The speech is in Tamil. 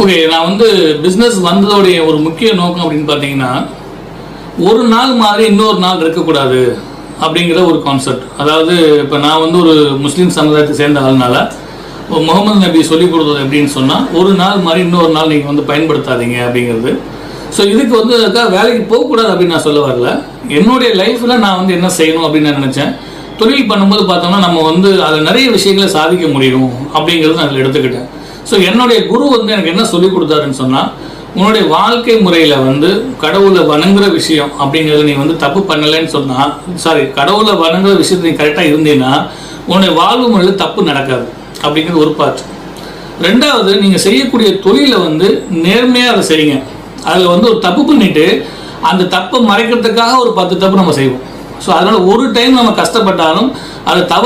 ஓகே, நான் வந்து பிஸ்னஸ் வந்ததோடைய ஒரு முக்கிய நோக்கம் அப்படின்னு பார்த்தீங்கன்னா, ஒரு நாள் மாதிரி இன்னொரு நாள் இருக்கக்கூடாது அப்படிங்கிற ஒரு கான்செப்ட். அதாவது இப்போ நான் வந்து ஒரு முஸ்லீம் சமுதாயத்தை சேர்ந்த ஆளுனால முகமது நபி சொல்லிக் கொடுத்தது எப்படின்னு சொன்னால், ஒரு நாள் மாதிரி இன்னொரு நாள் நீங்கள் வந்து பயன்படுத்தாதீங்க அப்படிங்கிறது. ஸோ இதுக்கு வந்து அதுக்காக வேலைக்கு போகக்கூடாது அப்படின்னு நான் சொல்ல வரல. என்னுடைய லைஃப்பில் நான் வந்து என்ன செய்யணும் அப்படின்னு நான் நினச்சேன். தொழில் பண்ணும்போது பார்த்தோம்னா நம்ம வந்து அதில் நிறைய விஷயங்களை சாதிக்க முடியும் அப்படிங்கிறது நான் அதில் எடுத்துக்கிட்டேன். ஸோ என்னுடைய குரு வந்து எனக்கு என்ன சொல்லி கொடுத்தாருன்னு சொன்னால், உன்னுடைய வாழ்க்கை முறையில் வந்து கடவுளை வணங்குற விஷயம் அப்படிங்கிறத நீ வந்து தப்பு பண்ணலைன்னு சொன்னால், கடவுளை வணங்குற விஷயத்தை நீ கரெக்டாக இருந்தீங்கன்னா உன்னுடைய வாழ்வு முறையில் தப்பு நடக்காது அப்படிங்கிறது ஒரு பார்ட். ரெண்டாவது, நீங்கள் செய்யக்கூடிய தொழிலை வந்து நேர்மையாக அதை செய்யுங்க. அதில் வந்து ஒரு தப்பு பண்ணிவிட்டு அந்த தப்பை மறைக்கிறதுக்காக ஒரு 10 தப்பு நம்ம செய்வோம். ஸோ அதனால் ஒரு டைம் நம்ம கஷ்டப்பட்டாலும் அதை தவறு